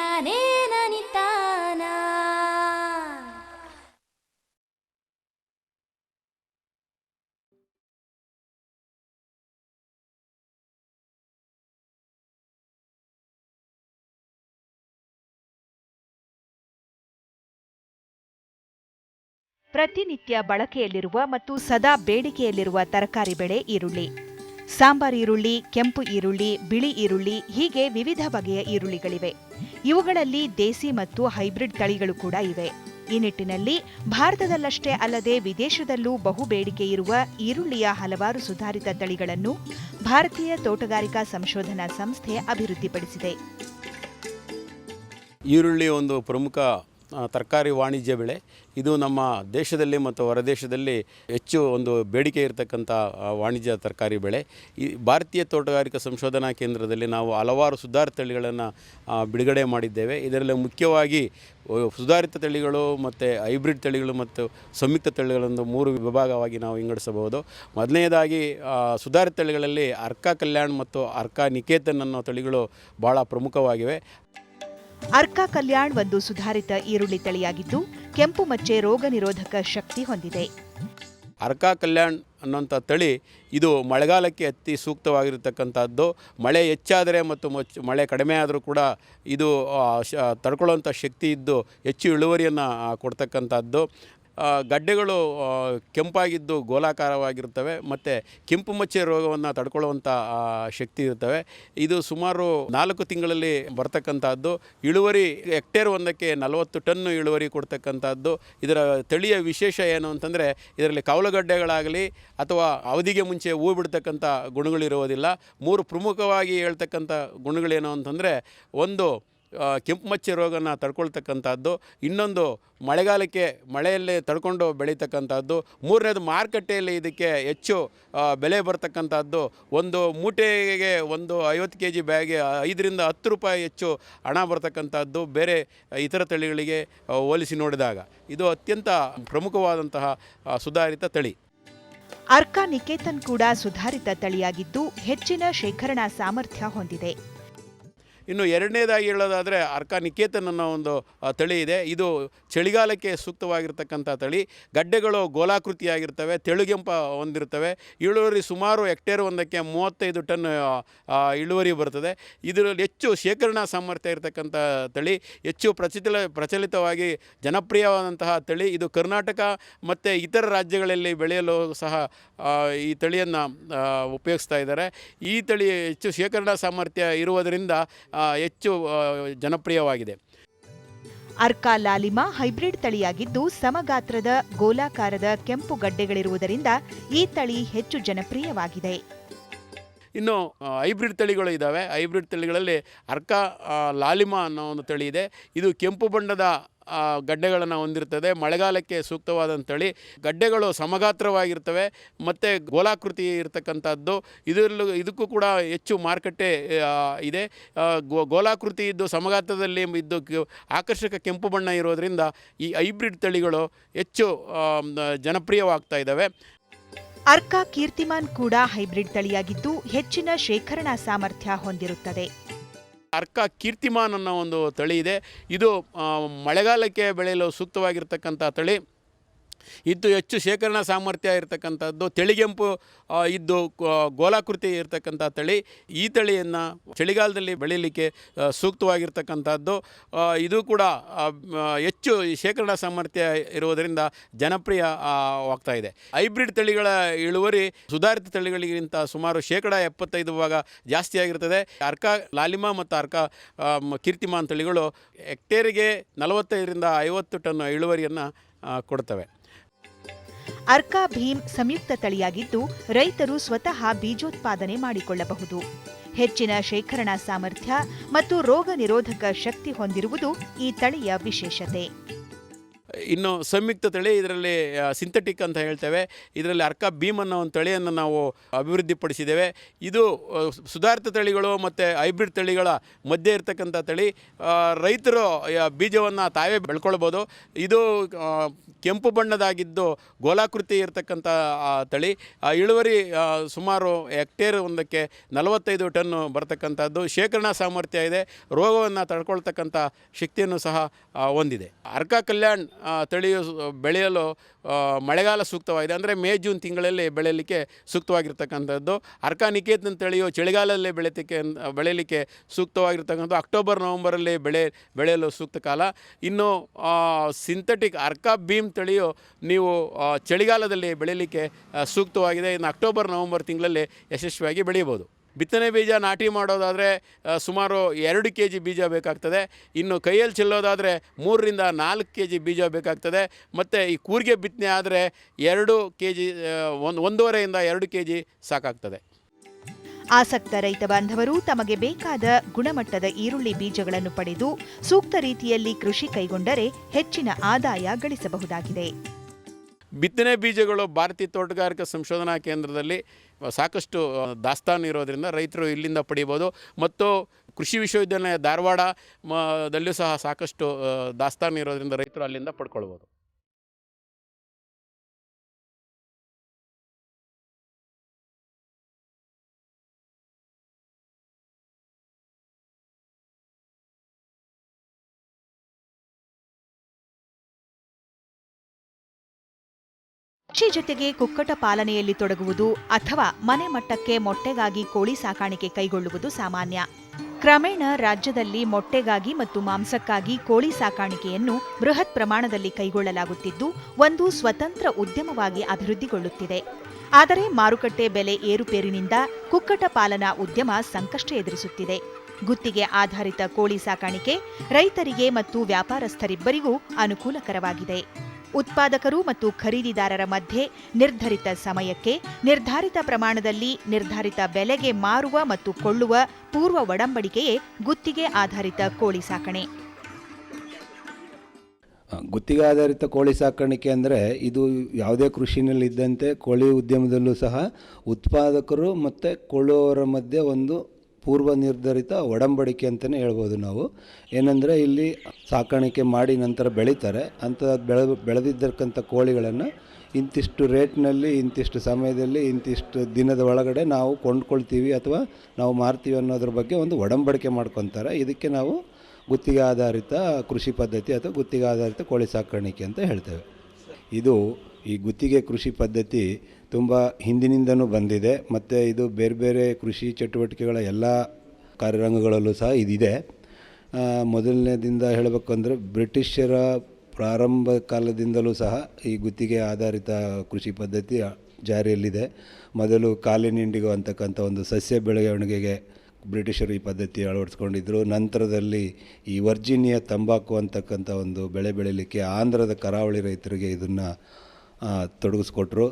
ತಾನೇ ನನಿತಾನ. ಪ್ರತಿನಿತ್ಯ ಬಳಕೆಯಲ್ಲಿರುವ ಮತ್ತು ಸದಾ ಬೇಡಿಕೆಯಲ್ಲಿರುವ ತರಕಾರಿ ಬೆಳೆ ಈರುಳ್ಳಿ. ಸಾಂಬಾರ್ ಈರುಳ್ಳಿ, ಕೆಂಪು ಈರುಳ್ಳಿ, ಬಿಳಿ ಈರುಳ್ಳಿ ಹೀಗೆ ವಿವಿಧ ಬಗೆಯ ಈರುಳ್ಳಿಗಳಿವೆ. ಇವುಗಳಲ್ಲಿ ದೇಸಿ ಮತ್ತು ಹೈಬ್ರಿಡ್ ತಳಿಗಳು ಕೂಡ ಇವೆ. ಈ ನಿಟ್ಟಿನಲ್ಲಿ ಭಾರತದಲ್ಲಷ್ಟೇ ಅಲ್ಲದೆ ವಿದೇಶದಲ್ಲೂ ಬಹು ಬೇಡಿಕೆ ಇರುವ ಈರುಳ್ಳಿಯ ಹಲವಾರು ಸುಧಾರಿತ ತಳಿಗಳನ್ನು ಭಾರತೀಯ ತೋಟಗಾರಿಕಾ ಸಂಶೋಧನಾ ಸಂಸ್ಥೆ ಅಭಿವೃದ್ಧಿಪಡಿಸಿದೆ. ಈರುಳ್ಳಿ ಒಂದು ಪ್ರಮುಖ ತರಕಾರಿ ವಾಣಿಜ್ಯ ಬೆಳೆ. ಇದು ನಮ್ಮ ದೇಶದಲ್ಲಿ ಮತ್ತು ಹೊರದೇಶದಲ್ಲಿ ಹೆಚ್ಚು ಒಂದು ಬೇಡಿಕೆ ಇರತಕ್ಕಂಥ ವಾಣಿಜ್ಯ ತರಕಾರಿ ಬೆಳೆ. ಈ ಭಾರತೀಯ ತೋಟಗಾರಿಕಾ ಸಂಶೋಧನಾ ಕೇಂದ್ರದಲ್ಲಿ ನಾವು ಹಲವಾರು ಸುಧಾರಿತ ತಳಿಗಳನ್ನು ಬಿಡುಗಡೆ ಮಾಡಿದ್ದೇವೆ. ಇದರಲ್ಲಿ ಮುಖ್ಯವಾಗಿ ಸುಧಾರಿತ ತಳಿಗಳು ಮತ್ತು ಹೈಬ್ರಿಡ್ ತಳಿಗಳು ಮತ್ತು ಸಂಯುಕ್ತ ತಳಿಗಳನ್ನು 3 ವಿಭಾಗವಾಗಿ ನಾವು ವಿಂಗಡಿಸಬಹುದು. ಮೊದಲನೇದಾಗಿ ಸುಧಾರಿತ ತಳಿಗಳಲ್ಲಿ ಅರ್ಕಾ ಕಲ್ಯಾಣ್ ಮತ್ತು ಅರ್ಕಾ ನಿಕೇತನ್ ಅನ್ನೋ ತಳಿಗಳು ಭಾಳ ಪ್ರಮುಖವಾಗಿವೆ. ಅರ್ಕಾ ಕಲ್ಯಾಣ್ ಒಂದು ಸುಧಾರಿತ ಈರುಳ್ಳಿ ತಳಿಯಾಗಿದ್ದು ಕೆಂಪು ಮಚ್ಚೆ ರೋಗ ನಿರೋಧಕ ಶಕ್ತಿ ಹೊಂದಿದೆ. ಅರ್ಕಾ ಕಲ್ಯಾಣ್ ಅನ್ನೋಂಥ ತಳಿ ಇದು ಮಳೆಗಾಲಕ್ಕೆ ಅತಿ ಸೂಕ್ತವಾಗಿರತಕ್ಕಂಥದ್ದು. ಮಳೆ ಹೆಚ್ಚಾದರೆ ಮತ್ತು ಮಳೆ ಕಡಿಮೆ ಆದರೂ ಕೂಡ ಇದು ತಡ್ಕೊಳ್ಳೋಂಥ ಶಕ್ತಿ ಇದ್ದು ಹೆಚ್ಚು ಇಳುವರಿಯನ್ನು ಕೊಡ್ತಕ್ಕಂಥದ್ದು. ಗಡ್ಡೆಗಳು ಕೆಂಪಾಗಿದ್ದು ಗೋಲಾಕಾರವಾಗಿರ್ತವೆ ಮತ್ತು ಕೆಂಪು ಮಚ್ಚೆ ರೋಗವನ್ನು ತಡ್ಕೊಳ್ಳುವಂಥ ಶಕ್ತಿ ಇರ್ತವೆ. ಇದು ಸುಮಾರು 4 ತಿಂಗಳಲ್ಲಿ ಬರ್ತಕ್ಕಂಥದ್ದು. ಇಳುವರಿ ಹೆಕ್ಟೇರ್ ಒಂದಕ್ಕೆ 40 ಟನ್ ಇಳುವರಿ ಕೊಡ್ತಕ್ಕಂಥದ್ದು. ಇದರ ತಳಿಯ ವಿಶೇಷ ಏನು ಅಂತಂದರೆ ಇದರಲ್ಲಿ ಕವಲುಗಡ್ಡೆಗಳಾಗಲಿ ಅಥವಾ ಅವಧಿಗೆ ಮುಂಚೆ ಹೂ ಬಿಡ್ತಕ್ಕಂಥ ಗುಣಗಳಿರೋದಿಲ್ಲ. 3 ಪ್ರಮುಖವಾಗಿ ಹೇಳ್ತಕ್ಕಂಥ ಗುಣಗಳೇನು ಅಂತಂದರೆ, ಒಂದು ಕೆಂಪು ಮಚ್ಚೆ ರೋಗನ ತಡ್ಕೊಳ್ತಕ್ಕಂಥದ್ದು, ಇನ್ನೊಂದು ಮಳೆಗಾಲಕ್ಕೆ ಮಳೆಯಲ್ಲೇ ತಡ್ಕೊಂಡು ಬೆಳೀತಕ್ಕಂಥದ್ದು, ಮೂರನೇದು ಮಾರುಕಟ್ಟೆಯಲ್ಲಿ ಇದಕ್ಕೆ ಹೆಚ್ಚು ಬೆಲೆ ಬರ್ತಕ್ಕಂಥದ್ದು. ಒಂದು ಮೂಟೆಗೆ ಒಂದು 50 kg ಬ್ಯಾಗ್ಗೆ 5 ರಿಂದ 10 ರೂಪಾಯಿ ಹೆಚ್ಚು ಹಣ ಬರ್ತಕ್ಕಂಥದ್ದು ಬೇರೆ ಇತರ ತಳಿಗಳಿಗೆ ಹೋಲಿಸಿ ನೋಡಿದಾಗ. ಇದು ಅತ್ಯಂತ ಪ್ರಮುಖವಾದಂತಹ ಸುಧಾರಿತ ತಳಿ. ಅರ್ಕಾ ನಿಕೇತನ್ ಕೂಡ ಸುಧಾರಿತ ತಳಿಯಾಗಿದ್ದು ಹೆಚ್ಚಿನ ಶೇಖರಣಾ ಸಾಮರ್ಥ್ಯ ಹೊಂದಿದೆ. ಇನ್ನು ಎರಡನೇದಾಗಿ ಹೇಳೋದಾದರೆ ಅರ್ಕಾ ನಿಕೇತನ್ ಅನ್ನೋ ಒಂದು ತಳಿ ಇದೆ. ಇದು ಚಳಿಗಾಲಕ್ಕೆ ಸೂಕ್ತವಾಗಿರ್ತಕ್ಕಂಥ ತಳಿ. ಗಡ್ಡೆಗಳು ಗೋಲಾಕೃತಿಯಾಗಿರ್ತವೆ, ತೆಳುಗೆಂಪ ಹೊಂದಿರ್ತವೆ. ಇಳುವರಿ ಸುಮಾರು ಹೆಕ್ಟೇರ್ ಒಂದಕ್ಕೆ 35 ಟನ್ ಇಳುವರಿ ಬರ್ತದೆ. ಇದರಲ್ಲಿ ಹೆಚ್ಚು ಶೇಖರಣಾ ಸಾಮರ್ಥ್ಯ ಇರತಕ್ಕಂಥ ತಳಿ, ಹೆಚ್ಚು ಪ್ರಚಲಿತವಾಗಿ ಜನಪ್ರಿಯವಾದಂತಹ ತಳಿ. ಇದು ಕರ್ನಾಟಕ ಮತ್ತು ಇತರ ರಾಜ್ಯಗಳಲ್ಲಿ ಬೆಳೆಯಲು ಸಹ ಈ ತಳಿಯನ್ನು ಉಪಯೋಗಿಸ್ತಾ ಇದ್ದಾರೆ. ಈ ತಳಿ ಹೆಚ್ಚು ಶೇಖರಣಾ ಸಾಮರ್ಥ್ಯ ಇರುವುದರಿಂದ ಹೆಚ್ಚು ಜನಪ್ರಿಯವಾಗಿದೆ. ಅರ್ಕಾ ಲಾಲಿಮಾ ಹೈಬ್ರಿಡ್ ತಳಿಯಾಗಿದ್ದು ಸಮಗಾತ್ರದ ಗೋಲಾಕಾರದ ಕೆಂಪು ಗಡ್ಡೆಗಳಿರುವುದರಿಂದ ಈ ತಳಿ ಹೆಚ್ಚು ಜನಪ್ರಿಯವಾಗಿದೆ. ಇನ್ನು ಹೈಬ್ರಿಡ್ ತಳಿಗಳು ಇದ್ದಾವೆ. ಹೈಬ್ರಿಡ್ ತಳಿಗಳಲ್ಲಿ ಅರ್ಕಾ ಲಾಲಿಮಾ ಅನ್ನೋ ಒಂದು ತಳಿ ಇದೆ. ಇದು ಕೆಂಪು ಬಣ್ಣದ ಗಡ್ಡೆಗಳನ್ನು ಹೊಂದಿರ್ತದೆ. ಮಳೆಗಾಲಕ್ಕೆ ಸೂಕ್ತವಾದಂಥ ತಳಿ. ಗಡ್ಡೆಗಳು ಸಮಗಾತ್ರವಾಗಿರ್ತವೆ ಮತ್ತು ಗೋಲಾಕೃತಿ ಇರತಕ್ಕಂಥದ್ದು. ಇದಕ್ಕೂ ಕೂಡ ಹೆಚ್ಚು ಮಾರುಕಟ್ಟೆ ಇದೆ. ಗೋಲಾಕೃತಿ ಇದ್ದು ಸಮಗಾತ್ರದಲ್ಲಿ ಇದ್ದು ಆಕರ್ಷಕ ಕೆಂಪು ಬಣ್ಣ ಇರೋದರಿಂದ ಈ ಹೈಬ್ರಿಡ್ ತಳಿಗಳು ಹೆಚ್ಚು ಜನಪ್ರಿಯವಾಗ್ತಾ ಇದ್ದಾವೆ. ಅರ್ಕಾ ಕೀರ್ತಿಮಾನ್ ಕೂಡ ಹೈಬ್ರಿಡ್ ತಳಿಯಾಗಿದ್ದು ಹೆಚ್ಚಿನ ಶೇಖರಣಾ ಸಾಮರ್ಥ್ಯ ಹೊಂದಿರುತ್ತದೆ. ಅರ್ಕಾ ಕೀರ್ತಿಮಾನ್ ಅನ್ನೋ ಒಂದು ತಳಿ ಇದೆ. ಇದು ಮಳೆಗಾಲಕ್ಕೆ ಬೆಳೆಯಲು ಸೂಕ್ತವಾಗಿರ್ತಕ್ಕಂಥ ತಳಿ. ಇದು ಹೆಚ್ಚು ಶೇಖರಣಾ ಸಾಮರ್ಥ್ಯ ಇರತಕ್ಕಂಥದ್ದು. ತಿಳಿಗೆಂಪು ಇದ್ದು ಗೋಲಾಕೃತಿ ಇರತಕ್ಕಂಥ ತಳಿ. ಈ ತಳಿಯನ್ನು ಚಳಿಗಾಲದಲ್ಲಿ ಬೆಳೀಲಿಕ್ಕೆ ಸೂಕ್ತವಾಗಿರ್ತಕ್ಕಂಥದ್ದು. ಇದು ಕೂಡ ಹೆಚ್ಚು ಶೇಖರಣಾ ಸಾಮರ್ಥ್ಯ ಇರುವುದರಿಂದ ಜನಪ್ರಿಯವಾಗ್ತಾ ಇದೆ. ಹೈಬ್ರಿಡ್ ತಳಿಗಳ ಇಳುವರಿ ಸುಧಾರಿತ ತಳಿಗಳಿಗಿಂತ ಸುಮಾರು 75% ಜಾಸ್ತಿಯಾಗಿರ್ತದೆ. ಅರ್ಕಾ ಲಾಲಿಮಾ ಮತ್ತು ಅರ್ಕಾ ಕೀರ್ತಿಮಾನ್ ತಳಿಗಳು ಹೆಕ್ಟೇರಿಗೆ 45 ರಿಂದ 50 ಟನ್ ಇಳುವರಿಯನ್ನು ಕೊಡ್ತವೆ. ಅರ್ಕಾ ಭೀಮ್ ಸಂಯುಕ್ತ ತಳಿಯಾಗಿದ್ದು ರೈತರು ಸ್ವತಃ ಬೀಜೋತ್ಪಾದನೆ ಮಾಡಿಕೊಳ್ಳಬಹುದು. ಹೆಚ್ಚಿನ ಶೇಖರಣಾ ಸಾಮರ್ಥ್ಯ ಮತ್ತು ರೋಗ ನಿರೋಧಕ ಶಕ್ತಿ ಹೊಂದಿರುವುದು ಈ ತಳಿಯ ವಿಶೇಷತೆ. ಇನ್ನು ಸಂಯುಕ್ತ ತಳಿ ಇದರಲ್ಲಿ ಸಿಂಥೆಟಿಕ್ ಅಂತ ಹೇಳ್ತೇವೆ. ಇದರಲ್ಲಿ ಅರ್ಕಾ ಬೀಮ್ ಅನ್ನೋ ಒಂದು ತಳಿಯನ್ನು ನಾವು ಅಭಿವೃದ್ಧಿಪಡಿಸಿದ್ದೇವೆ. ಇದು ಸುಧಾರಿತ ತಳಿಗಳು ಮತ್ತು ಹೈಬ್ರಿಡ್ ತಳಿಗಳ ಮಧ್ಯೆ ಇರತಕ್ಕಂಥ ತಳಿ. ರೈತರು ಬೀಜವನ್ನು ತಾವೇ ಬೆಳ್ಕೊಳ್ಬೋದು. ಇದು ಕೆಂಪು ಬಣ್ಣದಾಗಿದ್ದು ಗೋಲಾಕೃತಿ ಇರತಕ್ಕಂಥ ತಳಿ. ಇಳುವರಿ ಸುಮಾರು ಹೆಕ್ಟೇರ್ ಒಂದಕ್ಕೆ 45 ಟನ್ ಬರ್ತಕ್ಕಂಥದ್ದು. ಶೇಖರಣಾ ಸಾಮರ್ಥ್ಯ ಇದೆ. ರೋಗವನ್ನು ತಡ್ಕೊಳ್ತಕ್ಕಂಥ ಶಕ್ತಿಯನ್ನು ಸಹ ಹೊಂದಿದೆ. ಅರ್ಕಾ ಕಲ್ಯಾಣ್ ತಳಿಯು ಬೆಳೆಯಲು ಮಳೆಗಾಲ ಸೂಕ್ತವಾಗಿದೆ. ಅಂದರೆ ಮೇ ಜೂನ್ ತಿಂಗಳಲ್ಲಿ ಬೆಳೆಯಲಿಕ್ಕೆ ಸೂಕ್ತವಾಗಿರ್ತಕ್ಕಂಥದ್ದು. ಅರ್ಕಾ ನಿಕೇತನ್ ತಳಿಯು ಚಳಿಗಾಲದಲ್ಲೇ ಬೆಳೆಯಲಿಕ್ಕೆ ಸೂಕ್ತವಾಗಿರ್ತಕ್ಕಂಥದ್ದು. ಅಕ್ಟೋಬರ್ ನವಂಬರಲ್ಲಿ ಬೆಳೆಯಲು ಸೂಕ್ತ ಕಾಲ. ಇನ್ನು ಸಿಂಥೆಟಿಕ್ ಅರ್ಕಾ ಬೀಮ್ ತಳಿಯು ನೀವು ಚಳಿಗಾಲದಲ್ಲಿ ಬೆಳೆಯಲಿಕ್ಕೆ ಸೂಕ್ತವಾಗಿದೆ. ಇನ್ನು ಅಕ್ಟೋಬರ್ ನವಂಬರ್ ತಿಂಗಳಲ್ಲಿ ಯಶಸ್ವಿಯಾಗಿ ಬೆಳೆಯಬಹುದು. ಬಿತ್ತನೆ ಬೀಜ ನಾಟಿ ಮಾಡೋದಾದರೆ ಸುಮಾರು 2 kg ಬೀಜ ಬೇಕಾಗ್ತದೆ. ಇನ್ನು ಕೈಯಲ್ಲಿ ಚೆಲ್ಲೋದಾದರೆ 3 ರಿಂದ 4 kg ಬೀಜ ಬೇಕಾಗ್ತದೆ. ಮತ್ತು ಈ ಕೂರಿಗೆ ಬಿತ್ತನೆ ಆದರೆ 2 kg 1.5 ರಿಂದ 2 kg ಸಾಕಾಗ್ತದೆ. ಆಸಕ್ತ ರೈತ ಬಾಂಧವರು ತಮಗೆ ಬೇಕಾದ ಗುಣಮಟ್ಟದ ಈರುಳ್ಳಿ ಬೀಜಗಳನ್ನು ಪಡೆದು ಸೂಕ್ತ ರೀತಿಯಲ್ಲಿ ಕೃಷಿ ಕೈಗೊಂಡರೆ ಹೆಚ್ಚಿನ ಆದಾಯ ಗಳಿಸಬಹುದಾಗಿದೆ. ಬಿತ್ತನೆ ಬೀಜಗಳು ಭಾರತೀಯ ತೋಟಗಾರಿಕಾ ಸಂಶೋಧನಾ ಕೇಂದ್ರದಲ್ಲಿ ಸಾಕಷ್ಟು ದಾಸ್ತಾನು ಇರೋದರಿಂದ ರೈತರು ಇಲ್ಲಿಂದ ಪಡಿಬೋದು. ಮತ್ತು ಕೃಷಿ ವಿಶ್ವವಿದ್ಯಾಲಯ ಧಾರವಾಡ ದಲ್ಲೂ ಸಹ ಸಾಕಷ್ಟು ದಾಸ್ತಾನು ಇರೋದರಿಂದ ರೈತರು ಅಲ್ಲಿಂದ ಪಡ್ಕೊಳ್ಬೋದು. ಕೃಷಿ ಜೊತೆಗೆ ಕುಕ್ಕಟ ಪಾಲನೆಯಲ್ಲಿ ತೊಡಗುವುದು ಅಥವಾ ಮನೆ ಮಟ್ಟಕ್ಕೆ ಮೊಟ್ಟೆಗಾಗಿ ಕೋಳಿ ಸಾಕಾಣಿಕೆ ಕೈಗೊಳ್ಳುವುದು ಸಾಮಾನ್ಯ. ಕ್ರಮೇಣ ರಾಜ್ಯದಲ್ಲಿ ಮೊಟ್ಟೆಗಾಗಿ ಮತ್ತು ಮಾಂಸಕ್ಕಾಗಿ ಕೋಳಿ ಸಾಕಾಣಿಕೆಯನ್ನು ಬೃಹತ್ ಪ್ರಮಾಣದಲ್ಲಿ ಕೈಗೊಳ್ಳಲಾಗುತ್ತಿದ್ದು ಒಂದು ಸ್ವತಂತ್ರ ಉದ್ಯಮವಾಗಿ ಅಭಿವೃದ್ಧಿಗೊಳ್ಳುತ್ತಿದೆ. ಆದರೆ ಮಾರುಕಟ್ಟೆ ಬೆಲೆ ಏರುಪೇರಿನಿಂದ ಕುಕ್ಕಟ ಪಾಲನಾ ಉದ್ಯಮ ಸಂಕಷ್ಟ ಎದುರಿಸುತ್ತಿದೆ. ಗುತ್ತಿಗೆ ಆಧಾರಿತ ಕೋಳಿ ಸಾಕಾಣಿಕೆ ರೈತರಿಗೆ ಮತ್ತು ವ್ಯಾಪಾರಸ್ಥರಿಬ್ಬರಿಗೂ ಅನುಕೂಲಕರವಾಗಿದೆ. ಉತ್ಪಾದಕರು ಮತ್ತು ಖರೀದಿದಾರರ ಮಧ್ಯೆ ನಿರ್ಧರಿತ ಸಮಯಕ್ಕೆ ನಿರ್ಧಾರಿತ ಪ್ರಮಾಣದಲ್ಲಿ ನಿರ್ಧಾರಿತ ಬೆಲೆಗೆ ಮಾರುವ ಮತ್ತು ಕೊಳ್ಳುವ ಪೂರ್ವ ಒಡಂಬಡಿಕೆಯೇ ಗುತ್ತಿಗೆ ಆಧಾರಿತ ಕೋಳಿ ಸಾಕಣೆ. ಗುತ್ತಿಗೆ ಆಧಾರಿತ ಕೋಳಿ ಸಾಕಾಣಿಕೆ ಅಂದರೆ ಇದು ಯಾವುದೇ ಕೃಷಿನಲ್ಲಿದ್ದಂತೆ ಕೋಳಿ ಉದ್ಯಮದಲ್ಲೂ ಸಹ ಉತ್ಪಾದಕರು ಮತ್ತು ಕೊಳ್ಳುವವರ ಮಧ್ಯೆ ಒಂದು ಪೂರ್ವ ನಿರ್ಧರಿತ ಒಡಂಬಡಿಕೆ ಅಂತಲೇ ಹೇಳ್ಬೋದು ನಾವು. ಏನಂದರೆ ಇಲ್ಲಿ ಸಾಕಾಣಿಕೆ ಮಾಡಿ ನಂತರ ಬೆಳೀತಾರೆ ಅಂತ ಬೆಳೆದಿದ್ದಕ್ಕಂಥ ಕೋಳಿಗಳನ್ನು ಇಂತಿಷ್ಟು ರೇಟ್ನಲ್ಲಿ ಇಂತಿಷ್ಟು ಸಮಯದಲ್ಲಿ ಇಂತಿಷ್ಟು ದಿನದ ಒಳಗಡೆ ನಾವು ಕೊಂಡ್ಕೊಳ್ತೀವಿ ಅಥವಾ ನಾವು ಮಾರ್ತೀವಿ ಅನ್ನೋದ್ರ ಬಗ್ಗೆ ಒಂದು ಒಡಂಬಡಿಕೆ ಮಾಡ್ಕೊತಾರೆ. ಇದಕ್ಕೆ ನಾವು ಗುತ್ತಿಗೆ ಆಧಾರಿತ ಕೃಷಿ ಪದ್ಧತಿ ಅಥವಾ ಗುತ್ತಿಗೆ ಆಧಾರಿತ ಕೋಳಿ ಸಾಕಾಣಿಕೆ ಅಂತ ಹೇಳ್ತೇವೆ. ಇದು ಈ ಗುತ್ತಿಗೆ ಕೃಷಿ ಪದ್ಧತಿ ತುಂಬ ಹಿಂದಿನಿಂದನೂ ಬಂದಿದೆ ಮತ್ತು ಇದು ಬೇರೆ ಬೇರೆ ಕೃಷಿ ಚಟುವಟಿಕೆಗಳ ಎಲ್ಲ ಕಾರ್ಯರಂಗಗಳಲ್ಲೂ ಸಹ ಇದಿದೆ. ಮೊದಲನೇದಿಂದ ಹೇಳಬೇಕು ಅಂದರೆ ಬ್ರಿಟಿಷರ ಪ್ರಾರಂಭ ಕಾಲದಿಂದಲೂ ಸಹ ಈ ಗುತ್ತಿಗೆ ಆಧಾರಿತ ಕೃಷಿ ಪದ್ಧತಿ ಜಾರಿಯಲ್ಲಿದೆ. ಮೊದಲು ಕಾಲಿನ ಇಂಡಿಗೋ ಅಂತಕ್ಕಂಥ ಒಂದು ಸಸ್ಯ ಬೆಳವಣಿಗೆಗೆ ಬ್ರಿಟಿಷರು ಈ ಪದ್ಧತಿ ಅಳವಡಿಸ್ಕೊಂಡಿದ್ದರು. ನಂತರದಲ್ಲಿ ಈ ವರ್ಜಿನಿಯಾ ತಂಬಾಕು ಅಂತಕ್ಕಂಥ ಒಂದು ಬೆಳೆ ಬೆಳೀಲಿಕ್ಕೆ ಆಂಧ್ರದ ಕರಾವಳಿ ರೈತರಿಗೆ ಇದನ್ನು ತೊಡಗಿಸ್ಕೊಟ್ರು.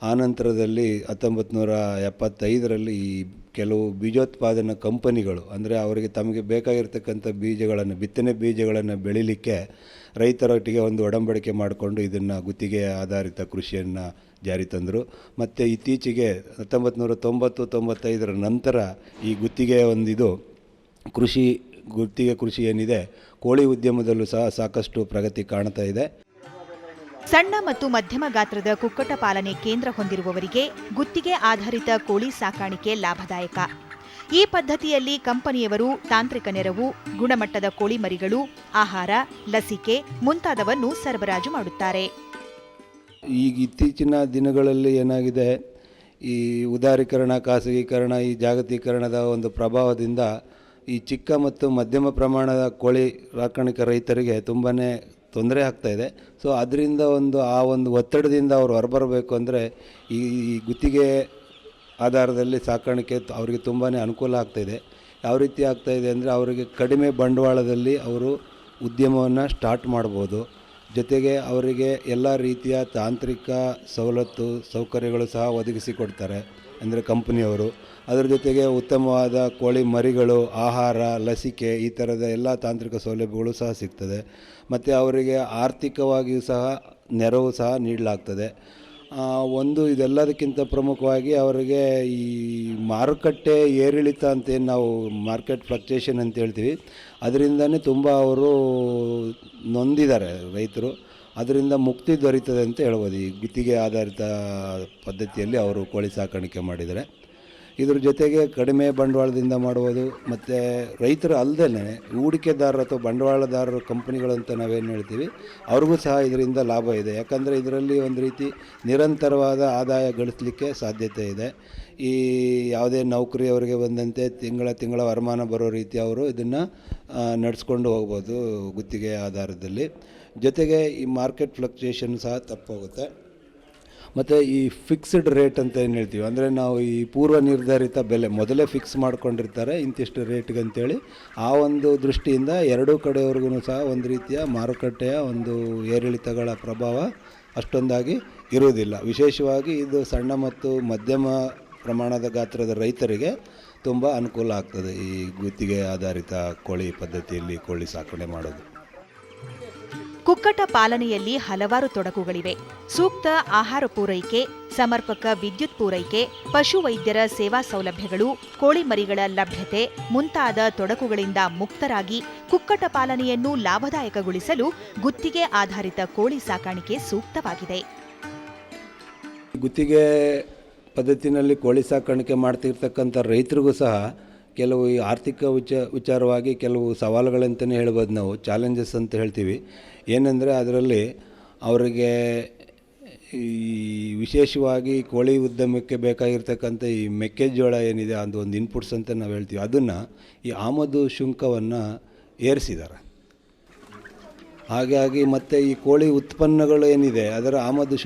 ಆನಂತರದಲ್ಲಿ 1975ರಲ್ಲಿ ಈ ಕೆಲವು ಬೀಜೋತ್ಪಾದನಾ ಕಂಪನಿಗಳು ಅಂದರೆ ಅವರಿಗೆ ತಮಗೆ ಬೇಕಾಗಿರ್ತಕ್ಕಂಥ ಬೀಜಗಳನ್ನು ಬಿತ್ತನೆ ಬೀಜಗಳನ್ನು ಬೆಳೀಲಿಕ್ಕೆ ರೈತರೊಟ್ಟಿಗೆ ಒಂದು ಒಡಂಬಡಿಕೆ ಮಾಡಿಕೊಂಡು ಇದನ್ನು ಗುತ್ತಿಗೆ ಆಧಾರಿತ ಕೃಷಿಯನ್ನು ಜಾರಿ ತಂದರು. ಮತ್ತು ಇತ್ತೀಚೆಗೆ 1990-95 ನಂತರ ಈ ಗುತ್ತಿಗೆ ಒಂದಿದು ಗುತ್ತಿಗೆ ಕೃಷಿ ಏನಿದೆ ಕೋಳಿ ಉದ್ಯಮದಲ್ಲೂ ಸಹ ಸಾಕಷ್ಟು ಪ್ರಗತಿ ಕಾಣ್ತಾ ಇದೆ. ಸಣ್ಣ ಮತ್ತು ಮಧ್ಯಮ ಗಾತ್ರದ ಕುಕ್ಕಟ ಪಾಲನೆ ಕೇಂದ್ರ ಹೊಂದಿರುವವರಿಗೆ ಗುತ್ತಿಗೆ ಆಧಾರಿತ ಕೋಳಿ ಸಾಕಾಣಿಕೆ ಲಾಭದಾಯಕ. ಈ ಪದ್ಧತಿಯಲ್ಲಿ ಕಂಪನಿಯವರು ತಾಂತ್ರಿಕ ನೆರವು, ಗುಣಮಟ್ಟದ ಕೋಳಿ ಮರಿಗಳು, ಆಹಾರ, ಲಸಿಕೆ ಮುಂತಾದವನ್ನು ಸರಬರಾಜು ಮಾಡುತ್ತಾರೆ. ಈಗ ಇತ್ತೀಚಿನ ದಿನಗಳಲ್ಲಿ ಏನಾಗಿದೆ, ಈ ಉದಾರೀಕರಣ, ಖಾಸಗೀಕರಣ, ಈ ಜಾಗತೀಕರಣದ ಒಂದು ಪ್ರಭಾವದಿಂದ ಈ ಚಿಕ್ಕ ಮತ್ತು ಮಧ್ಯಮ ಪ್ರಮಾಣದ ಕೋಳಿ ಸಾಕಾಣಿಕೆ ರೈತರಿಗೆ ತುಂಬಾ ತೊಂದರೆ ಆಗ್ತಾಯಿದೆ. ಸೊ ಅದರಿಂದ ಆ ಒಂದು ಒತ್ತಡದಿಂದ ಅವರು ಹೊರಬರಬೇಕು ಅಂದರೆ ಈ ಗುತ್ತಿಗೆ ಆಧಾರದಲ್ಲಿ ಸಾಕಾಣಿಕೆ ಅವರಿಗೆ ತುಂಬಾ ಅನುಕೂಲ ಆಗ್ತಾಯಿದೆ. ಯಾವ ರೀತಿ ಆಗ್ತಾಯಿದೆ ಅಂದರೆ ಅವರಿಗೆ ಕಡಿಮೆ ಬಂಡವಾಳದಲ್ಲಿ ಅವರು ಉದ್ಯಮವನ್ನು ಸ್ಟಾರ್ಟ್ ಮಾಡ್ಬೋದು. ಜೊತೆಗೆ ಅವರಿಗೆ ಎಲ್ಲ ರೀತಿಯ ತಾಂತ್ರಿಕ ಸವಲತ್ತು ಸೌಕರ್ಯಗಳು ಸಹ ಒದಗಿಸಿಕೊಡ್ತಾರೆ. ಅಂದರೆ ಕಂಪ್ನಿಯವರು. ಅದರ ಜೊತೆಗೆ ಉತ್ತಮವಾದ ಕೋಳಿ ಮರಿಗಳು, ಆಹಾರ, ಲಸಿಕೆ ಈ ಥರದ ಎಲ್ಲ ತಾಂತ್ರಿಕ ಸೌಲಭ್ಯಗಳು ಸಹ ಸಿಗ್ತದೆ. ಮತ್ತು ಅವರಿಗೆ ಆರ್ಥಿಕವಾಗಿಯೂ ಸಹ ನೆರವು ಸಹ ನೀಡಲಾಗ್ತದೆ. ಒಂದು ಇದೆಲ್ಲದಕ್ಕಿಂತ ಪ್ರಮುಖವಾಗಿ ಅವರಿಗೆ ಈ ಮಾರುಕಟ್ಟೆ ಏರಿಳಿತ ಅಂತೇನು ನಾವು ಮಾರ್ಕೆಟ್ ಫ್ಲಕ್ಚುಯೇಷನ್ ಅಂತ ಹೇಳ್ತೀವಿ, ಅದರಿಂದನೇ ತುಂಬ ಅವರು ನೊಂದಿದ್ದಾರೆ ರೈತರು. ಅದರಿಂದ ಮುಕ್ತಿ ದೊರೀತದೆ ಅಂತ ಹೇಳ್ಬೋದು ಈ ಗುತ್ತಿಗೆ ಆಧಾರಿತ ಪದ್ಧತಿಯಲ್ಲಿ ಅವರು ಕೋಳಿ ಸಾಕಾಣಿಕೆ ಮಾಡಿದರೆ. ಇದ್ರ ಜೊತೆಗೆ ಕಡಿಮೆ ಬಂಡವಾಳದಿಂದ ಮಾಡ್ಬೋದು. ಮತ್ತು ರೈತರು ಅಲ್ಲದೇ ಹೂಡಿಕೆದಾರರು ಅಥವಾ ಬಂಡವಾಳದಾರರು ಕಂಪ್ನಿಗಳಂತ ನಾವೇನು ಹೇಳ್ತೀವಿ, ಅವ್ರಿಗೂ ಸಹ ಇದರಿಂದ ಲಾಭ ಇದೆ. ಯಾಕಂದರೆ ಇದರಲ್ಲಿ ಒಂದು ರೀತಿ ನಿರಂತರವಾದ ಆದಾಯ ಗಳಿಸಲಿಕ್ಕೆ ಸಾಧ್ಯತೆ ಇದೆ. ಈ ಯಾವುದೇ ನೌಕರಿಯವರಿಗೆ ಬಂದಂತೆ ತಿಂಗಳ ವರಮಾನ ಬರೋ ರೀತಿ ಅವರು ಇದನ್ನು ನಡೆಸ್ಕೊಂಡು ಹೋಗ್ಬೋದು ಗುತ್ತಿಗೆ ಆಧಾರದಲ್ಲಿ. ಜೊತೆಗೆ ಈ ಮಾರ್ಕೆಟ್ ಫ್ಲಕ್ಚುಯೇಷನ್ ಸಹ ತಪ್ಪೋಗುತ್ತೆ. ಮತ್ತು ಈ ಫಿಕ್ಸ್ಡ್ ರೇಟ್ ಅಂತ ಏನು ಹೇಳ್ತೀವಿ, ಅಂದರೆ ನಾವು ಈ ಪೂರ್ವ ನಿರ್ಧರಿತ ಬೆಲೆ ಮೊದಲೇ ಫಿಕ್ಸ್ ಮಾಡ್ಕೊಂಡಿರ್ತಾರೆ ಇಂತಿಷ್ಟು ರೇಟ್ಗೆ ಅಂತೇಳಿ. ಆ ಒಂದು ದೃಷ್ಟಿಯಿಂದ ಎರಡೂ ಕಡೆಯವ್ರಿಗೂ ಸಹ ಒಂದು ರೀತಿಯ ಮಾರುಕಟ್ಟೆಯ ಒಂದು ಏರಿಳಿತಗಳ ಪ್ರಭಾವ ಅಷ್ಟೊಂದಾಗಿ ಇರುವುದಿಲ್ಲ. ವಿಶೇಷವಾಗಿ ಇದು ಸಣ್ಣ ಮತ್ತು ಮಧ್ಯಮ ಪ್ರಮಾಣದ ಗಾತ್ರದ ರೈತರಿಗೆ ತುಂಬ ಅನುಕೂಲ ಆಗ್ತದೆ ಈ ಗುತ್ತಿಗೆ ಆಧಾರಿತ ಕೋಳಿ ಪದ್ಧತಿಯಲ್ಲಿ ಕೋಳಿ ಸಾಕಣೆ ಮಾಡೋದು. ಕುಕ್ಕಟ ಪಾಲನೆಯಲ್ಲಿ ಹಲವಾರು ತೊಡಕುಗಳಿವೆ. ಸೂಕ್ತ ಆಹಾರ ಪೂರೈಕೆ, ಸಮರ್ಪಕ ವಿದ್ಯುತ್ ಪೂರೈಕೆ, ಪಶುವೈದ್ಯರ ಸೇವಾ ಸೌಲಭ್ಯಗಳು, ಕೋಳಿ ಮರಿಗಳ ಲಭ್ಯತೆ ಮುಂತಾದ ತೊಡಕುಗಳಿಂದ ಮುಕ್ತರಾಗಿ ಕುಕ್ಕಟ ಪಾಲನೆಯನ್ನು ಲಾಭದಾಯಕಗೊಳಿಸಲು ಗುತ್ತಿಗೆ ಆಧಾರಿತ ಕೋಳಿ ಸಾಕಾಣಿಕೆ ಸೂಕ್ತವಾಗಿದೆ. ಗುತ್ತಿಗೆ ಪದ್ಧತಿನಲ್ಲಿ ಕೋಳಿ ಸಾಕಾಣಿಕೆ ಮಾಡ್ತಿರ್ತಕ್ಕಂಥ ರೈತರಿಗೂ ಸಹ ಕೆಲವು ಈ ಆರ್ಥಿಕ ವಿಚಾರವಾಗಿ ಕೆಲವು ಸವಾಲುಗಳಂತಲೇ ಹೇಳ್ಬೋದು, ನಾವು ಚಾಲೆಂಜಸ್ ಅಂತ ಹೇಳ್ತೀವಿ. ಏನಂದರೆ ಅದರಲ್ಲಿ ಅವರಿಗೆ ಈ ವಿಶೇಷವಾಗಿ ಕೋಳಿ ಉದ್ಯಮಕ್ಕೆ ಬೇಕಾಗಿರ್ತಕ್ಕಂಥ ಈ ಮೆಕ್ಕೆಜೋಳ ಏನಿದೆ ಅದು ಒಂದು ಇನ್ಪುಟ್ಸ್ ಅಂತ ನಾವು ಹೇಳ್ತೀವಿ, ಅದನ್ನು ಈ ಆಮದು ಶುಲ್ಕವನ್ನು ಏರಿಸಿದ್ದಾರೆ. ಹಾಗಾಗಿ ಮತ್ತು ಈ ಕೋಳಿ ಉತ್ಪನ್ನಗಳು ಏನಿದೆ ಅದರ ಆಮದು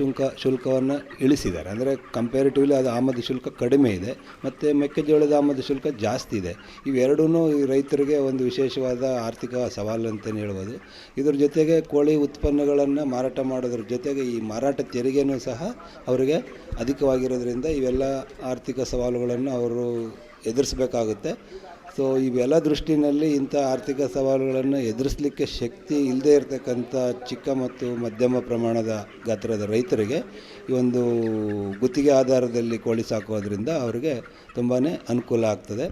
ಶುಲ್ಕವನ್ನು ಇಳಿಸಿದ್ದಾರೆ. ಅಂದರೆ ಕಂಪೇರಿಟಿವ್ಲಿ ಅದು ಆಮದು ಶುಲ್ಕ ಕಡಿಮೆ ಇದೆ ಮತ್ತು ಮೆಕ್ಕೆಜೋಳದ ಆಮದು ಶುಲ್ಕ ಜಾಸ್ತಿ ಇದೆ. ಇವೆರಡೂ ಈ ರೈತರಿಗೆ ಒಂದು ವಿಶೇಷವಾದ ಆರ್ಥಿಕ ಸವಾಲು ಅಂತಲೇ ಹೇಳ್ಬೋದು. ಇದ್ರ ಜೊತೆಗೆ ಕೋಳಿ ಉತ್ಪನ್ನಗಳನ್ನು ಮಾರಾಟ ಮಾಡೋದ್ರ ಜೊತೆಗೆ ಈ ಮಾರಾಟ ತೆರಿಗೆಯೂ ಸಹ ಅವರಿಗೆ ಅಧಿಕವಾಗಿರೋದ್ರಿಂದ ಇವೆಲ್ಲ ಆರ್ಥಿಕ ಸವಾಲುಗಳನ್ನು ಅವರು ಎದುರಿಸಬೇಕಾಗುತ್ತೆ. ಸೊ ಇವೆಲ್ಲ ದೃಷ್ಟಿನಲ್ಲಿ ಇಂಥ ಆರ್ಥಿಕ ಸವಾಲುಗಳನ್ನು ಎದುರಿಸಲಿಕ್ಕೆ ಶಕ್ತಿ ಇಲ್ಲದೇ ಇರತಕ್ಕಂಥ ಚಿಕ್ಕ ಮತ್ತು ಮಧ್ಯಮ ಪ್ರಮಾಣದ ಗಾತ್ರದ ರೈತರಿಗೆ ಈ ಒಂದು ಗುತ್ತಿಗೆ ಆಧಾರದಲ್ಲಿ ಕೋಳಿ ಸಾಕೋದ್ರಿಂದ ಅವರಿಗೆ ತುಂಬಾ ಅನುಕೂಲ ಆಗ್ತದೆ.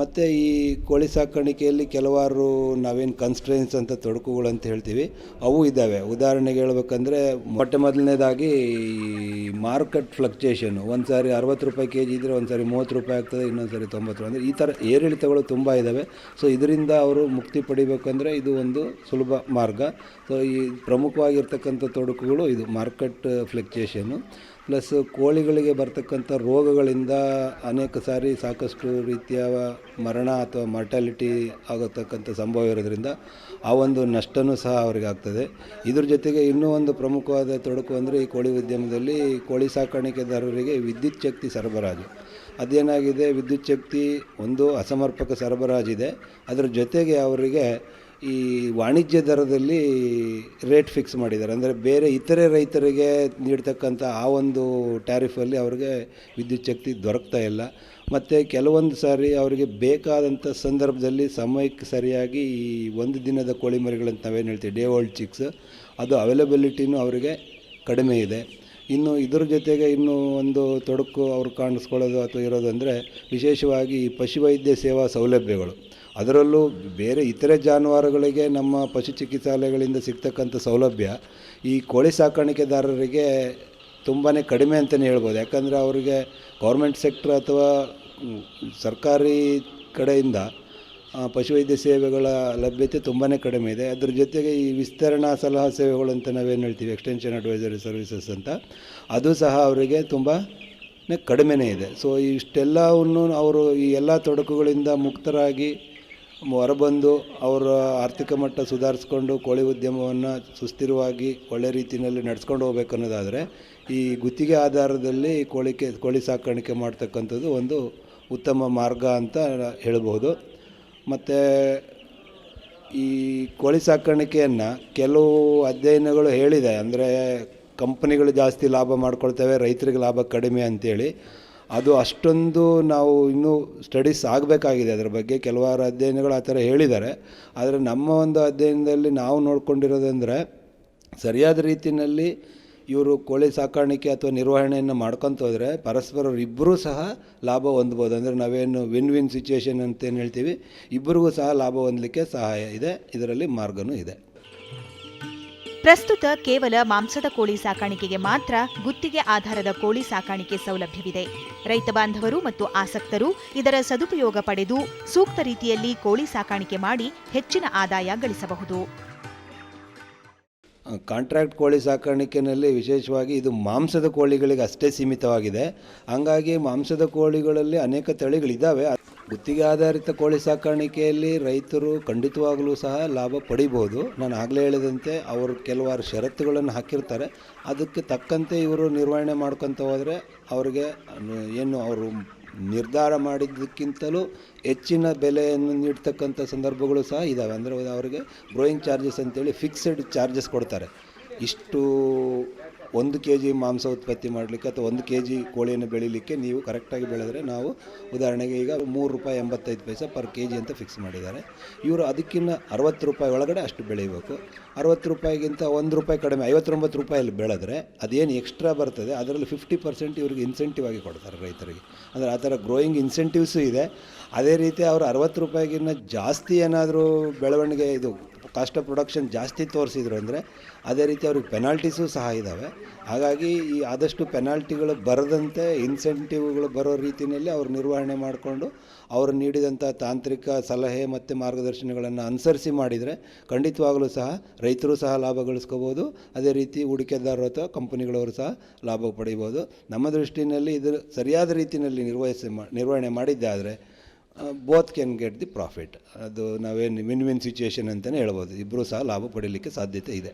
ಮತ್ತು ಈ ಕೋಳಿ ಸಾಕಾಣಿಕೆಯಲ್ಲಿ ಕೆಲವಾರು ನಾವೇನು ಕನ್ಸ್ಟ್ರೈನ್ಸ್ ಅಂತ ತೊಡಕುಗಳು ಅಂತ ಹೇಳ್ತೀವಿ ಅವು ಇದ್ದಾವೆ. ಉದಾಹರಣೆಗೆ ಹೇಳ್ಬೇಕಂದ್ರೆ ಮೊದಲನೇದಾಗಿ ಈ ಮಾರ್ಕೆಟ್ ಫ್ಲಕ್ಚುಯೇಷನು, ಒಂದು ಸಾರಿ 60 ರೂಪಾಯಿ ಕೆ ಜಿ ಇದ್ದರೆ ಒಂದು ಸಾರಿ 30 ರೂಪಾಯಿ ಆಗ್ತದೆ, ಇನ್ನೊಂದು ಸಾರಿ 90 ರೂಪಾಯಿ. ಅಂದರೆ ಈ ಥರ ಏರಿಳಿತಗಳು ತುಂಬ ಇದ್ದಾವೆ. ಸೊ ಇದರಿಂದ ಅವರು ಮುಕ್ತಿ ಪಡಿಬೇಕಂದ್ರೆ ಇದು ಒಂದು ಸುಲಭ ಮಾರ್ಗ. ಸೊ ಈ ಪ್ರಮುಖವಾಗಿರ್ತಕ್ಕಂಥ ತೊಡಕುಗಳು ಇದು ಮಾರ್ಕೆಟ್ ಫ್ಲಕ್ಚುಯೇಷನು ಪ್ಲಸ್ ಕೋಳಿಗಳಿಗೆ ಬರ್ತಕ್ಕಂಥ ರೋಗಗಳಿಂದ ಅನೇಕ ಸಾರಿ ಸಾಕಷ್ಟು ರೀತಿಯ ಮರಣ ಅಥವಾ ಮಾರ್ಟಾಲಿಟಿ ಆಗತಕ್ಕಂಥ ಸಂಭವ ಇರೋದ್ರಿಂದ ಆ ಒಂದು ನಷ್ಟವೂ ಸಹ ಅವರಿಗೆ ಆಗ್ತದೆ. ಇದ್ರ ಜೊತೆಗೆ ಇನ್ನೂ ಒಂದು ಪ್ರಮುಖವಾದ ತೊಡಕು ಅಂದರೆ ಈ ಕೋಳಿ ಉದ್ಯಮದಲ್ಲಿ ಕೋಳಿ ಸಾಕಾಣಿಕೆದಾರರಿಗೆ ವಿದ್ಯುತ್ ಶಕ್ತಿ ಸರಬರಾಜು. ಅದೇನಾಗಿದೆ, ವಿದ್ಯುತ್ ಶಕ್ತಿ ಒಂದು ಅಸಮರ್ಪಕ ಸರಬರಾಜಿದೆ. ಅದರ ಜೊತೆಗೆ ಅವರಿಗೆ ಈ ವಾಣಿಜ್ಯ ದರದಲ್ಲಿ ರೇಟ್ ಫಿಕ್ಸ್ ಮಾಡಿದ್ದಾರೆ. ಅಂದರೆ ಬೇರೆ ಇತರೆ ರೈತರಿಗೆ ನೀಡ್ತಕ್ಕಂಥ ಆ ಒಂದು ಟ್ಯಾರಿಫಲ್ಲಿ ಅವ್ರಿಗೆ ವಿದ್ಯುತ್ ಶಕ್ತಿ ದೊರಕ್ತಾ ಇಲ್ಲ. ಮತ್ತು ಕೆಲವೊಂದು ಸಾರಿ ಅವರಿಗೆ ಬೇಕಾದಂಥ ಸಂದರ್ಭದಲ್ಲಿ ಸಮಯಕ್ಕೆ ಸರಿಯಾಗಿ ಈ ಒಂದು ದಿನದ ಕೋಳಿ ಮರಿಗಳಂತ ನಾವೇನು ಹೇಳ್ತೀವಿ ಡೇ ಓಲ್ಡ್ ಚಿಕ್ಸ್, ಅದು ಅವೈಲಬಿಲಿಟಿನೂ ಅವರಿಗೆ ಕಡಿಮೆ ಇದೆ. ಇನ್ನು ಇದ್ರ ಜೊತೆಗೆ ಇನ್ನೂ ಒಂದು ತೊಡಕು ಅವ್ರು ಕಾಣಿಸ್ಕೊಳ್ಳೋದು ಅಥವಾ ಇರೋದು ಅಂದರೆ ವಿಶೇಷವಾಗಿ ಪಶುವೈದ್ಯ ಸೇವಾ ಸೌಲಭ್ಯಗಳು. ಅದರಲ್ಲೂ ಬೇರೆ ಇತರೆ ಜಾನುವಾರುಗಳಿಗೆ ನಮ್ಮ ಪಶು ಚಿಕಿತ್ಸಾಲಯಗಳಿಂದ ಸಿಗ್ತಕ್ಕಂಥ ಸೌಲಭ್ಯ ಈ ಕೋಳಿ ಸಾಕಾಣಿಕೆದಾರರಿಗೆ ತುಂಬಾ ಕಡಿಮೆ ಅಂತಲೇ ಹೇಳ್ಬೋದು. ಯಾಕಂದರೆ ಅವರಿಗೆ ಗೌರ್ಮೆಂಟ್ ಸೆಕ್ಟ್ರ್ ಅಥವಾ ಸರ್ಕಾರಿ ಕಡೆಯಿಂದ ಪಶುವೈದ್ಯ ಸೇವೆಗಳ ಲಭ್ಯತೆ ತುಂಬಾ ಕಡಿಮೆ ಇದೆ. ಅದ್ರ ಜೊತೆಗೆ ಈ ವಿಸ್ತರಣಾ ಸಲಹಾ ಸೇವೆಗಳು ಅಂತ ನಾವೇನು ಹೇಳ್ತೀವಿ ಎಕ್ಸ್ಟೆನ್ಷನ್ ಅಡ್ವೈಸರಿ ಸರ್ವಿಸಸ್ ಅಂತ, ಅದು ಸಹ ಅವರಿಗೆ ತುಂಬ ಕಡಿಮೆನೇ ಇದೆ. ಸೊ ಇಷ್ಟೆಲ್ಲವನ್ನು ಅವರು ಈ ಎಲ್ಲ ತೊಡಕುಗಳಿಂದ ಮುಕ್ತರಾಗಿ ಹೊರಬಂದು ಅವರ ಆರ್ಥಿಕ ಮಟ್ಟ ಸುಧಾರಿಸ್ಕೊಂಡು ಕೋಳಿ ಉದ್ಯಮವನ್ನು ಸುಸ್ಥಿರವಾಗಿ ಒಳ್ಳೆ ರೀತಿಯಲ್ಲಿ ನಡೆಸ್ಕೊಂಡು ಹೋಗ್ಬೇಕು ಅನ್ನೋದಾದರೆ ಈ ಗುತ್ತಿಗೆ ಆಧಾರದಲ್ಲಿ ಕೋಳಿ ಸಾಕಾಣಿಕೆ ಮಾಡ್ತಕ್ಕಂಥದ್ದು ಒಂದು ಉತ್ತಮ ಮಾರ್ಗ ಅಂತ ಹೇಳ್ಬೋದು. ಮತ್ತು ಈ ಕೋಳಿ ಸಾಕಾಣಿಕೆಯನ್ನು ಕೆಲವು ಅಧ್ಯಯನಗಳು ಹೇಳಿದೆ, ಅಂದರೆ ಕಂಪನಿಗಳು ಜಾಸ್ತಿ ಲಾಭ ಮಾಡ್ಕೊಳ್ತವೆ, ರೈತರಿಗೆ ಲಾಭ ಕಡಿಮೆ ಅಂಥೇಳಿ. ಅದು ಅಷ್ಟೊಂದು ನಾವು ಇನ್ನೂ ಸ್ಟಡೀಸ್ ಆಗಬೇಕಾಗಿದೆ ಅದರ ಬಗ್ಗೆ. ಕೆಲವಾರು ಅಧ್ಯಯನಗಳು ಆ ಥರ ಹೇಳಿದ್ದಾರೆ. ಆದರೆ ನಮ್ಮ ಒಂದು ಅಧ್ಯಯನದಲ್ಲಿ ನಾವು ನೋಡ್ಕೊಂಡಿರೋದಂದರೆ ಸರಿಯಾದ ರೀತಿಯಲ್ಲಿ ಇವರು ಕೋಳಿ ಸಾಕಾಣಿಕೆ ಅಥವಾ ನಿರ್ವಹಣೆಯನ್ನು ಮಾಡ್ಕೊತ ಹೋದರೆ ಪರಸ್ಪರರಿಬ್ಬರೂ ಸಹ ಲಾಭ ಹೊಂದ್ಬೋದು. ಅಂದರೆ ನಾವೇನು ವಿನ್ ವಿನ್ ಸಿಚುವೇಶನ್ ಅಂತೇನು ಹೇಳ್ತೀವಿ, ಇಬ್ಬರಿಗೂ ಸಹ ಲಾಭ ಹೊಂದಲಿಕ್ಕೆ ಸಹಾಯ ಇದೆ, ಇದರಲ್ಲಿ ಮಾರ್ಗನೂ ಇದೆ. ಪ್ರಸ್ತುತ ಕೇವಲ ಮಾಂಸದ ಕೋಳಿ ಸಾಕಾಣಿಕೆಗೆ ಮಾತ್ರ ಗುತ್ತಿಗೆ ಆಧಾರದ ಕೋಳಿ ಸಾಕಾಣಿಕೆ ಸೌಲಭ್ಯವಿದೆ. ರೈತ ಬಾಂಧವರು ಮತ್ತು ಆಸಕ್ತರು ಇದರ ಸದುಪಯೋಗ ಪಡೆದು ಸೂಕ್ತ ರೀತಿಯಲ್ಲಿ ಕೋಳಿ ಸಾಕಾಣಿಕೆ ಮಾಡಿ ಹೆಚ್ಚಿನ ಆದಾಯ ಗಳಿಸಬಹುದು. ಕಾಂಟ್ರಾಕ್ಟ್ ಕೋಳಿ ಸಾಕಾಣಿಕೆಯಲ್ಲಿ ವಿಶೇಷವಾಗಿ ಇದು ಮಾಂಸದ ಕೋಳಿಗಳಿಗೆ ಅಷ್ಟೇ ಸೀಮಿತವಾಗಿದೆ. ಹಂಗಾಗಿ ಮಾಂಸದ ಕೋಳಿಗಳಲ್ಲಿ ಅನೇಕ ತಳಿಗಳಿದ್ದಾವೆ. ಗುತ್ತಿಗೆ ಆಧಾರಿತ ಕೋಳಿ ಸಾಕಾಣಿಕೆಯಲ್ಲಿ ರೈತರು ಖಂಡಿತವಾಗಲೂ ಸಹ ಲಾಭ ಪಡಿಬೋದು. ನಾನು ಆಗಲೇ ಹೇಳಿದಂತೆ ಅವರು ಕೆಲವಾರು ಷರತ್ತುಗಳನ್ನು ಹಾಕಿರ್ತಾರೆ. ಅದಕ್ಕೆ ತಕ್ಕಂತೆ ಇವರು ನಿರ್ವಹಣೆ ಮಾಡ್ಕೊತ ಹೋದರೆ ಅವರಿಗೆ ಏನು ಅವರು ನಿರ್ಧಾರ ಮಾಡಿದ್ದಕ್ಕಿಂತಲೂ ಹೆಚ್ಚಿನ ಬೆಲೆಯನ್ನು ನೀಡ್ತಕ್ಕಂಥ ಸಂದರ್ಭಗಳು ಸಹ ಇದ್ದಾವೆ. ಅಂದರೆ ಅವರಿಗೆ ಗ್ರೋಯಿಂಗ್ ಚಾರ್ಜಸ್ ಅಂತೇಳಿ ಫಿಕ್ಸೆಡ್ ಚಾರ್ಜಸ್ ಕೊಡ್ತಾರೆ. ಇಷ್ಟು 1 kg ಮಾಂಸ ಉತ್ಪತ್ತಿ ಮಾಡಲಿಕ್ಕೆ ಅಥವಾ 1 kg ಕೋಳಿಯನ್ನು ಬೆಳೀಲಿಕ್ಕೆ ನೀವು ಕರೆಕ್ಟಾಗಿ ಬೆಳೆದರೆ ನಾವು ಉದಾಹರಣೆಗೆ ಈಗ ₹3.85 ಪರ್ kg ಅಂತ ಫಿಕ್ಸ್ ಮಾಡಿದ್ದಾರೆ. ಇವರು ಅದಕ್ಕಿಂತ ₹60 ಒಳಗಡೆ ಅಷ್ಟು ಬೆಳೀಬೇಕು. ₹60ಗಿಂತ ₹1 ಕಡಿಮೆ ₹59 ಬೆಳೆದ್ರೆ ಅದೇನು ಎಕ್ಸ್ಟ್ರಾ ಬರ್ತದೆ ಅದರಲ್ಲಿ 50% ಇವರಿಗೆ ಇನ್ಸೆಂಟಿವ್ ಆಗಿ ಕೊಡ್ತಾರೆ ರೈತರಿಗೆ. ಅಂದರೆ ಆ ಥರ ಗ್ರೋಯಿಂಗ್ ಇನ್ಸೆಂಟಿವ್ಸು ಇದೆ. ಅದೇ ರೀತಿ ಅವರು ₹60ಗಿಂತ ಜಾಸ್ತಿ ಏನಾದರೂ ಬೆಳವಣಿಗೆ ಇದು ಕಾಸ್ಟ್ ಆಫ್ ಪ್ರೊಡಕ್ಷನ್ ಜಾಸ್ತಿ ತೋರಿಸಿದ್ರು ಅಂದರೆ ಅದೇ ರೀತಿ ಅವ್ರಿಗೆ ಪೆನಾಲ್ಟೀಸು ಸಹ ಇದ್ದಾವೆ. ಹಾಗಾಗಿ ಈ ಆದಷ್ಟು ಪೆನಾಲ್ಟಿಗಳು ಬರದಂತೆ ಇನ್ಸೆಂಟಿವ್ಗಳು ಬರೋ ರೀತಿಯಲ್ಲಿ ಅವರು ನಿರ್ವಹಣೆ ಮಾಡಿಕೊಂಡು ಅವರು ನೀಡಿದಂಥ ತಾಂತ್ರಿಕ ಸಲಹೆ ಮತ್ತು ಮಾರ್ಗದರ್ಶನಗಳನ್ನು ಅನುಸರಿಸಿ ಮಾಡಿದರೆ ಖಂಡಿತವಾಗಲೂ ಸಹ ರೈತರು ಸಹ ಲಾಭ ಗಳಿಸ್ಕೋಬೋದು. ಅದೇ ರೀತಿ ಹೂಡಿಕೆದಾರರು ಅಥವಾ ಕಂಪನಿಗಳವರು ಸಹ ಲಾಭ ಪಡಿಬೋದು. ನಮ್ಮ ದೃಷ್ಟಿಯಲ್ಲಿ ಇದು ಸರಿಯಾದ ರೀತಿಯಲ್ಲಿ ನಿರ್ವಹಣೆ ಮಾಡಿದ್ದಾದರೆ both can get the profit. ಅದು ನಾವೇನು ವಿನ್ ವಿನ್ ಸಿಚುವೇಶನ್ ಅಂತಲೇ ಹೇಳ್ಬೋದು. ಇಬ್ಬರೂ ಸಹ ಲಾಭ ಪಡೀಲಿಕ್ಕೆ ಸಾಧ್ಯತೆ ಇದೆ.